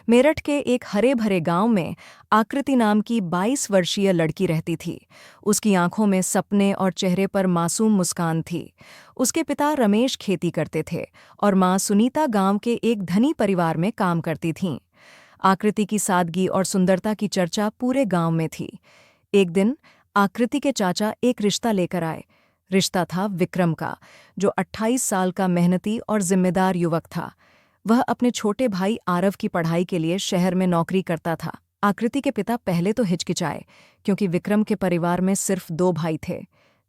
मेरठ के एक हरे भरे गांव में आकृति नाम की 22 वर्षीय लड़की रहती थी। उसकी आंखों में सपने और चेहरे पर मासूम मुस्कान थी। उसके पिता रमेश खेती करते थे और मां सुनीता गांव के एक धनी परिवार में काम करती थीं। आकृति की सादगी और सुंदरता की चर्चा पूरे गांव में थी। एक दिन आकृति के चाचा एक रिश्ता लेकर आए। रिश्ता था विक्रम का, जो 28 साल का मेहनती और जिम्मेदार युवक था। वह अपने छोटे भाई आरव की पढ़ाई के लिए शहर में नौकरी करता था। आकृति के पिता पहले तो हिचकिचाए, क्योंकि विक्रम के परिवार में सिर्फ 2 भाई थे।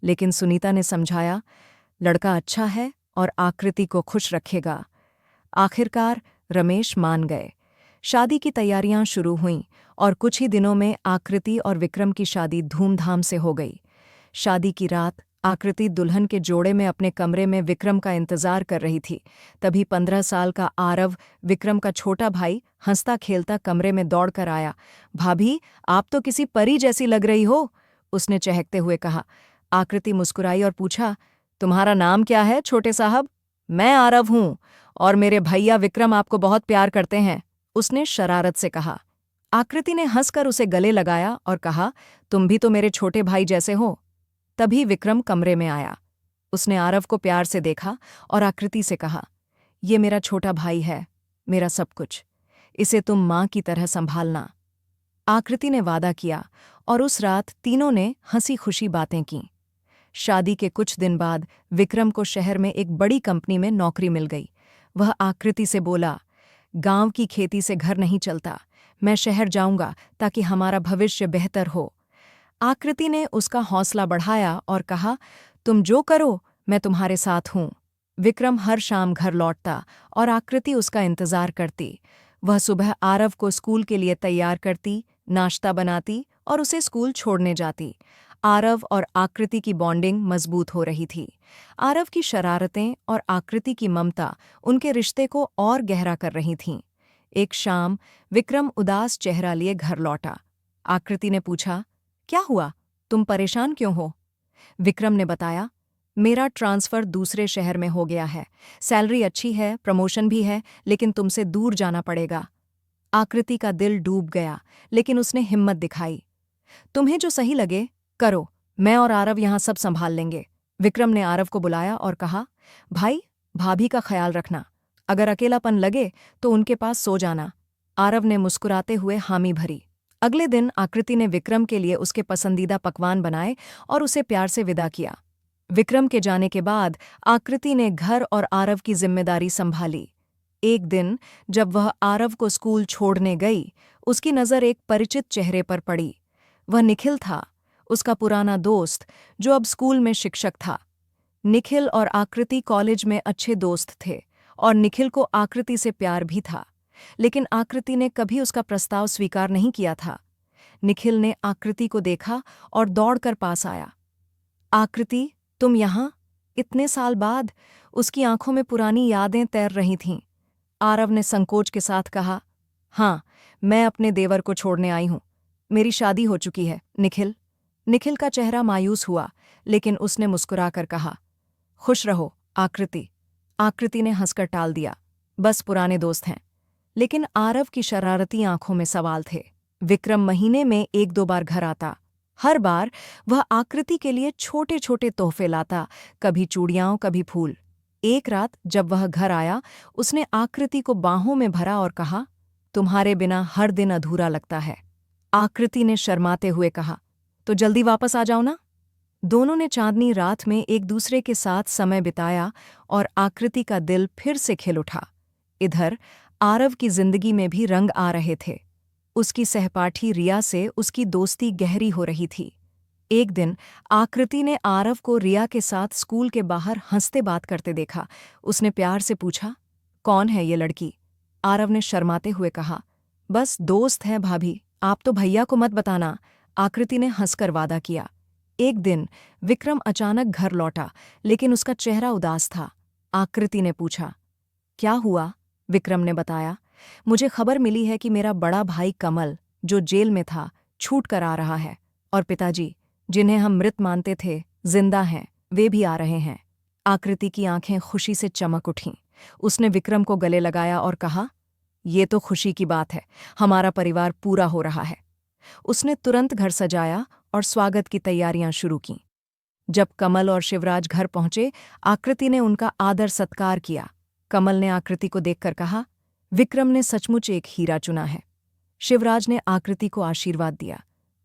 लेकिन सुनीता ने समझाया, लड़का अच्छा है और आकृति को खुश रखेगा। आखिरकार रमेश मान गए। शादी की तैयारियां शुरू हुईं और कुछ ही दिनों में आकृति और विक्रम की शादी धूमधाम से हो गई। शादी की रात आकृति दुल्हन के जोड़े में अपने कमरे में विक्रम का इंतजार कर रही थी। तभी 15 साल का आरव, विक्रम का छोटा भाई, हंसता खेलता कमरे में दौड़कर आया। भाभी, आप तो किसी परी जैसी लग रही हो, उसने चहकते हुए कहा। आकृति मुस्कुराई और पूछा, तुम्हारा नाम क्या है छोटे साहब? मैं आरव हूं और मेरे भैया विक्रम आपको बहुत प्यार करते हैं, उसने शरारत से कहा। आकृति ने हंसकर उसे गले लगाया और कहा, तुम भी तो मेरे छोटे भाई जैसे हो। तभी विक्रम कमरे में आया। उसने आरव को प्यार से देखा और आकृति से कहा, ये मेरा छोटा भाई है, मेरा सब कुछ। इसे तुम मां की तरह संभालना। आकृति ने वादा किया और उस रात तीनों ने हंसी खुशी बातें कीं। शादी के कुछ दिन बाद विक्रम को शहर में एक बड़ी कंपनी में नौकरी मिल गई। वह आकृति से बोला, गांव की खेती से घर नहीं चलता, मैं शहर जाऊंगा ताकि हमारा भविष्य बेहतर हो। आकृति ने उसका हौसला बढ़ाया और कहा, तुम जो करो मैं तुम्हारे साथ हूं। विक्रम हर शाम घर लौटता और आकृति उसका इंतजार करती। वह सुबह आरव को स्कूल के लिए तैयार करती, नाश्ता बनाती और उसे स्कूल छोड़ने जाती। आरव और आकृति की बॉन्डिंग मजबूत हो रही थी। आरव की शरारतें और आकृति की ममता उनके रिश्ते को और गहरा कर रही थीं। एक शाम विक्रम उदास चेहरा लिए घर लौटा। आकृति ने पूछा, क्या हुआ, तुम परेशान क्यों हो? विक्रम ने बताया, मेरा ट्रांसफर दूसरे शहर में हो गया है। सैलरी अच्छी है, प्रमोशन भी है, लेकिन तुमसे दूर जाना पड़ेगा। आकृति का दिल डूब गया, लेकिन उसने हिम्मत दिखाई। तुम्हें जो सही लगे करो, मैं और आरव यहां सब संभाल लेंगे। विक्रम ने आरव को बुलाया और कहा, भाई, भाभी का ख्याल रखना। अगर अकेलापन लगे तो उनके पास सो जाना। आरव ने मुस्कुराते हुए हामी भरी। अगले दिन आकृति ने विक्रम के लिए उसके पसंदीदा पकवान बनाए और उसे प्यार से विदा किया। विक्रम के जाने के बाद आकृति ने घर और आरव की जिम्मेदारी संभाली। एक दिन जब वह आरव को स्कूल छोड़ने गई, उसकी नज़र एक परिचित चेहरे पर पड़ी। वह निखिल था, उसका पुराना दोस्त, जो अब स्कूल में शिक्षक था। निखिल और आकृति कॉलेज में अच्छे दोस्त थे और निखिल को आकृति से प्यार भी था, लेकिन आकृति ने कभी उसका प्रस्ताव स्वीकार नहीं किया था। निखिल ने आकृति को देखा और दौड़कर पास आया। आकृति, तुम यहाँ? इतने साल बाद? उसकी आंखों में पुरानी यादें तैर रही थीं। आरव ने संकोच के साथ कहा, हाँ, मैं अपने देवर को छोड़ने आई हूं। मेरी शादी हो चुकी है, निखिल। निखिल का चेहरा मायूस हुआ, लेकिन उसने मुस्कुराकर कहा, खुश रहो आकृति। आकृति ने हंसकर टाल दिया, बस पुराने दोस्त हैं। लेकिन आरव की शरारती आंखों में सवाल थे। विक्रम महीने में 1-2 बार घर आता। हर बार वह आकृति के लिए छोटे छोटे तोहफे लाता, कभी चूड़ियां, कभी फूल। एक रात जब वह घर आया, उसने आकृति को बाहों में भरा और कहा, तुम्हारे बिना हर दिन अधूरा लगता है। आकृति ने शर्माते हुए कहा, तो जल्दी वापस आ जाओ ना। दोनों ने चांदनी रात में एक दूसरे के साथ समय बिताया और आकृति का दिल फिर से खिल उठा। इधर आरव की जिंदगी में भी रंग आ रहे थे। उसकी सहपाठी रिया से उसकी दोस्ती गहरी हो रही थी। एक दिन आकृति ने आरव को रिया के साथ स्कूल के बाहर हंसते बात करते देखा। उसने प्यार से पूछा, कौन है ये लड़की? आरव ने शर्माते हुए कहा, बस दोस्त है भाभी, आप तो भैया को मत बताना। आकृति ने हंसकर वादा किया। एक दिन विक्रम अचानक घर लौटा, लेकिन उसका चेहरा उदास था। आकृति ने पूछा, क्या हुआ? विक्रम ने बताया, मुझे खबर मिली है कि मेरा बड़ा भाई कमल, जो जेल में था, छूट कर आ रहा है, और पिताजी, जिन्हें हम मृत मानते थे, जिंदा हैं, वे भी आ रहे हैं। आकृति की आंखें खुशी से चमक उठीं। उसने विक्रम को गले लगाया और कहा, ये तो खुशी की बात है, हमारा परिवार पूरा हो रहा है। उसने तुरंत घर सजाया और स्वागत की तैयारियां शुरू कीं। जब कमल और शिवराज घर पहुंचे, आकृति ने उनका आदर सत्कार किया। कमल ने आकृति को देखकर कहा, विक्रम ने सचमुच एक हीरा चुना है। शिवराज ने आकृति को आशीर्वाद दिया।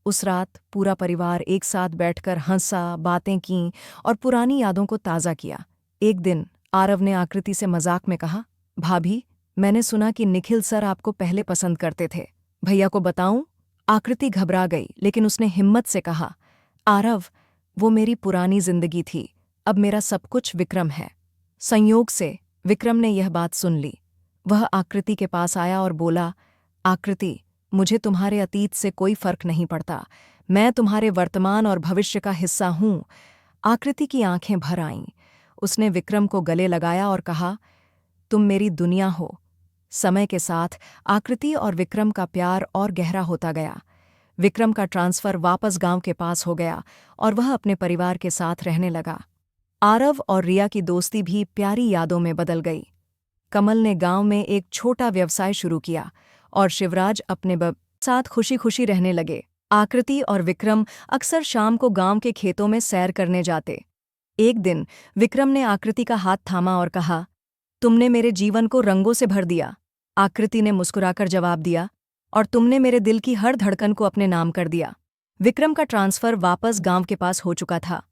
उस रात पूरा परिवार एक साथ बैठकर हंसा, बातें कीं और पुरानी यादों को ताज़ा किया। एक दिन आरव ने आकृति से मजाक में कहा, भाभी, मैंने सुना कि निखिल सर आपको पहले पसंद करते थे, भैया को बताऊं? आकृति घबरा गई, लेकिन उसने हिम्मत से कहा, आरव, वो मेरी पुरानी जिंदगी थी, अब मेरा सब कुछ विक्रम है। संयोग से विक्रम ने यह बात सुन ली। वह आकृति के पास आया और बोला, आकृति, मुझे तुम्हारे अतीत से कोई फर्क नहीं पड़ता, मैं तुम्हारे वर्तमान और भविष्य का हिस्सा हूं। आकृति की आंखें भर आईं। उसने विक्रम को गले लगाया और कहा, तुम मेरी दुनिया हो। समय के साथ आकृति और विक्रम का प्यार और गहरा होता गया। विक्रम का ट्रांसफर वापस गांव के पास हो गया और वह अपने परिवार के साथ रहने लगा। आरव और रिया की दोस्ती भी प्यारी यादों में बदल गई। कमल ने गांव में एक छोटा व्यवसाय शुरू किया और शिवराज अपने साथ खुशी खुशी रहने लगे। आकृति और विक्रम अक्सर शाम को गांव के खेतों में सैर करने जाते। एक दिन विक्रम ने आकृति का हाथ थामा और कहा, तुमने मेरे जीवन को रंगों से भर दिया। आकृति ने मुस्कुराकर जवाब दिया, और तुमने मेरे दिल की हर धड़कन को अपने नाम कर दिया। विक्रम का ट्रांसफर वापस गांव के पास हो चुका था।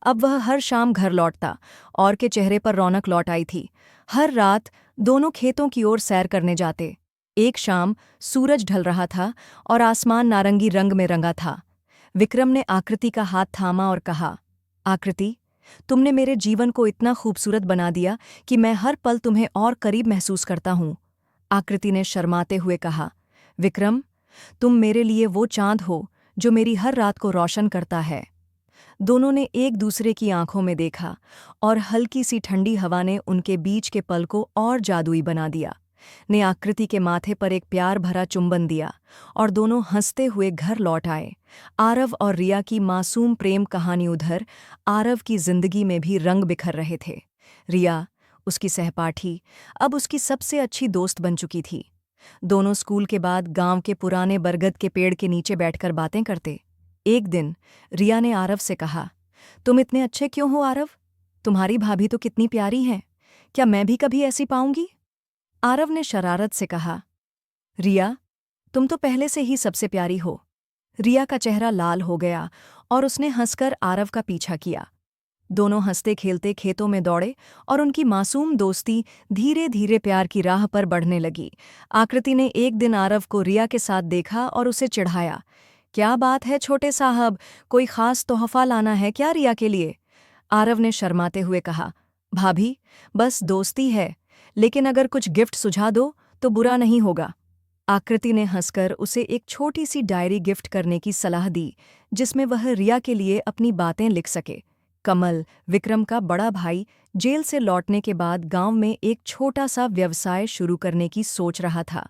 अब वह हर शाम घर लौटता और के चेहरे पर रौनक लौट आई थी। हर रात दोनों खेतों की ओर सैर करने जाते। एक शाम सूरज ढल रहा था और आसमान नारंगी रंग में रंगा था। विक्रम ने आकृति का हाथ थामा और कहा, आकृति, तुमने मेरे जीवन को इतना खूबसूरत बना दिया कि मैं हर पल तुम्हें और करीब महसूस करता हूँ। आकृति ने शर्माते हुए कहा, विक्रम, तुम मेरे लिए वो चांद हो जो मेरी हर रात को रोशन करता है। दोनों ने एक दूसरे की आंखों में देखा और हल्की सी ठंडी हवा ने उनके बीच के पल को और जादुई बना दिया। ने आकृति के माथे पर एक प्यार भरा चुंबन दिया और दोनों हंसते हुए घर लौट आए। आरव और रिया की मासूम प्रेम कहानी उधर आरव की जिंदगी में भी रंग बिखर रहे थे। रिया, उसकी सहपाठी, अब उसकी सबसे अच्छी दोस्त बन चुकी थी। दोनों स्कूल के बाद गांव के पुराने बरगद के पेड़ के नीचे बैठकर बातें करते। एक दिन रिया ने आरव से कहा, तुम इतने अच्छे क्यों हो आरव? तुम्हारी भाभी तो कितनी प्यारी हैं, क्या मैं भी कभी ऐसी पाऊंगी? आरव ने शरारत से कहा, रिया, तुम तो पहले से ही सबसे प्यारी हो। रिया का चेहरा लाल हो गया और उसने हंसकर आरव का पीछा किया। दोनों हंसते खेलते खेतों में दौड़े और उनकी मासूम दोस्ती धीरे धीरे प्यार की राह पर बढ़ने लगी। आकृति ने एक दिन आरव को रिया के साथ देखा और उसे चिढ़ाया, क्या बात है छोटे साहब, कोई खास तोहफा लाना है क्या रिया के लिए? आरव ने शर्माते हुए कहा, भाभी, बस दोस्ती है, लेकिन अगर कुछ गिफ्ट सुझा दो तो बुरा नहीं होगा। आकृति ने हंसकर उसे एक छोटी सी डायरी गिफ्ट करने की सलाह दी, जिसमें वह रिया के लिए अपनी बातें लिख सके। कमल, विक्रम का बड़ा भाई, जेल से लौटने के बाद गांव में एक छोटा सा व्यवसाय शुरू करने की सोच रहा था।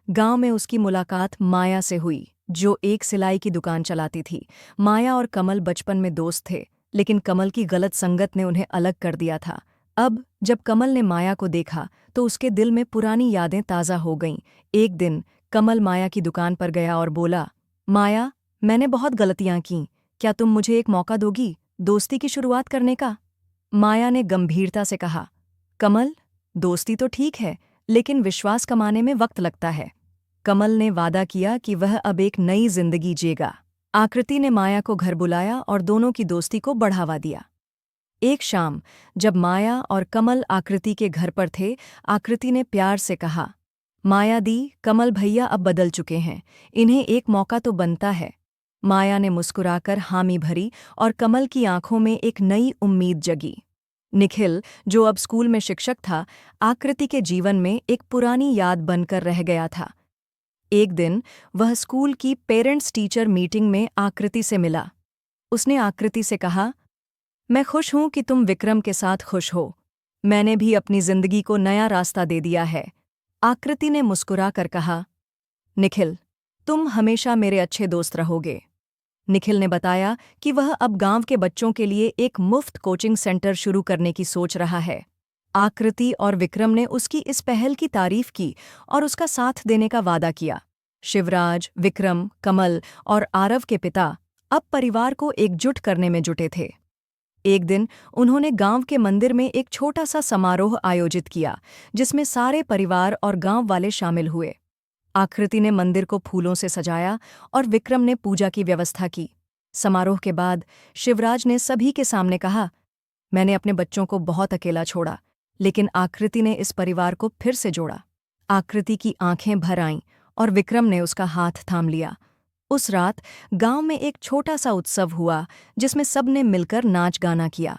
गांव में उसकी मुलाकात माया से हुई, जो एक सिलाई की दुकान चलाती थी। माया और कमल बचपन में दोस्त थे, लेकिन कमल की गलत संगत ने उन्हें अलग कर दिया था। अब जब कमल ने माया को देखा तो उसके दिल में पुरानी यादें ताज़ा हो गईं। एक दिन कमल माया की दुकान पर गया और बोला, माया, मैंने बहुत गलतियां की, क्या तुम मुझे एक मौका दोगी दोस्ती की शुरुआत करने का? माया ने गंभीरता से कहा, कमल, दोस्ती तो ठीक है, लेकिन विश्वास कमाने में वक्त लगता है। कमल ने वादा किया कि वह अब एक नई जिंदगी जिएगा। आकृति ने माया को घर बुलाया और दोनों की दोस्ती को बढ़ावा दिया। एक शाम जब माया और कमल आकृति के घर पर थे, आकृति ने प्यार से कहा, माया दी, कमल भैया अब बदल चुके हैं, इन्हें एक मौका तो बनता है। माया ने मुस्कुराकर हामी भरी और कमल की आंखों में एक नई उम्मीद जगी। निखिल, जो अब स्कूल में शिक्षक था, आकृति के जीवन में एक पुरानी याद बनकर रह गया था। एक दिन वह स्कूल की पेरेंट्स टीचर मीटिंग में आकृति से मिला। उसने आकृति से कहा, मैं खुश हूं कि तुम विक्रम के साथ खुश हो। मैंने भी अपनी जिंदगी को नया रास्ता दे दिया है। आकृति ने मुस्कुराकर कहा, निखिल, तुम हमेशा मेरे अच्छे दोस्त रहोगे। निखिल ने बताया कि वह अब गांव के बच्चों के लिए एक मुफ्त कोचिंग सेंटर शुरू करने की सोच रहा है। आकृति और विक्रम ने उसकी इस पहल की तारीफ की और उसका साथ देने का वादा किया। शिवराज, विक्रम, कमल और आरव के पिता अब परिवार को एकजुट करने में जुटे थे। एक दिन उन्होंने गांव के मंदिर में एक छोटा सा समारोह आयोजित किया, जिसमें सारे परिवार और गांव वाले शामिल हुए। आकृति ने मंदिर को फूलों से सजाया और विक्रम ने पूजा की व्यवस्था की। समारोह के बाद शिवराज ने सभी के सामने कहा, मैंने अपने बच्चों को बहुत अकेला छोड़ा, लेकिन आकृति ने इस परिवार को फिर से जोड़ा। आकृति की आंखें भर आईं और विक्रम ने उसका हाथ थाम लिया। उस रात गांव में एक छोटा सा उत्सव हुआ, जिसमें सबने मिलकर नाच गाना किया।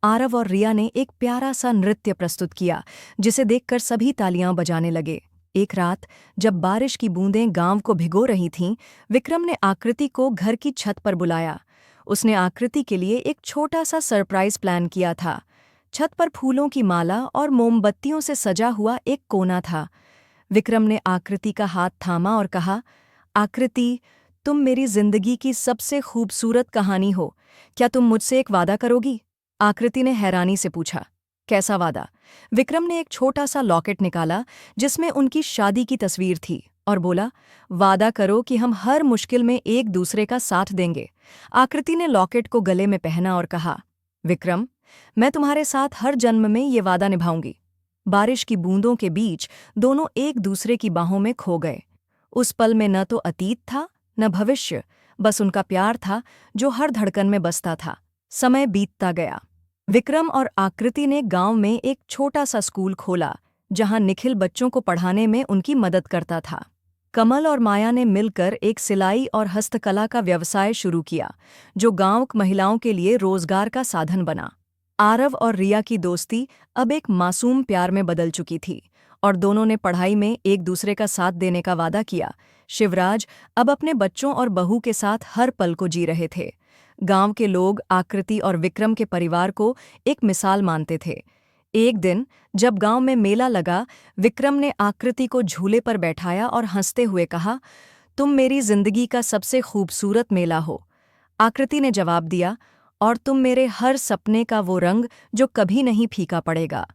आरव और रिया ने एक प्यारा सा नृत्य प्रस्तुत किया, जिसे देखकर सभी तालियां बजाने लगे। एक रात जब बारिश की बूंदें गांव को भिगो रही थीं, विक्रम ने आकृति को घर की छत पर बुलाया। उसने आकृति के लिए एक छोटा सा सरप्राइज प्लान किया था। छत पर फूलों की माला और मोमबत्तियों से सजा हुआ एक कोना था। विक्रम ने आकृति का हाथ थामा और कहा, आकृति, तुम मेरी जिंदगी की सबसे खूबसूरत कहानी हो। क्या तुम मुझसे एक वादा करोगी? आकृति ने हैरानी से पूछा, कैसा वादा? विक्रम ने एक छोटा सा लॉकेट निकाला, जिसमें उनकी शादी की तस्वीर थी, और बोला, वादा करो कि हम हर मुश्किल में एक दूसरे का साथ देंगे। आकृति ने लॉकेट को गले में पहना और कहा, विक्रम, मैं तुम्हारे साथ हर जन्म में ये वादा निभाऊंगी। बारिश की बूंदों के बीच दोनों एक दूसरे की बाहों में खो गए। उस पल में न तो अतीत था न भविष्य, बस उनका प्यार था जो हर धड़कन में बसता था। समय बीतता गया। विक्रम और आकृति ने गांव में एक छोटा सा स्कूल खोला, जहां निखिल बच्चों को पढ़ाने में उनकी मदद करता था। कमल और माया ने मिलकर एक सिलाई और हस्तकला का व्यवसाय शुरू किया, जो गांव की महिलाओं के लिए रोजगार का साधन बना। आरव और रिया की दोस्ती अब एक मासूम प्यार में बदल चुकी थी, और दोनों ने पढ़ाई में एक दूसरे का साथ देने का वादा किया। शिवराज अब अपने बच्चों और बहू के साथ हर पल को जी रहे थे। गांव के लोग आकृति और विक्रम के परिवार को एक मिसाल मानते थे। एक दिन जब गांव में मेला लगा, विक्रम ने आकृति को झूले पर बैठाया और हंसते हुए कहा, तुम मेरी जिंदगी का सबसे खूबसूरत मेला हो। आकृति ने जवाब दिया, और तुम मेरे हर सपने का वो रंग जो कभी नहीं फीका पड़ेगा।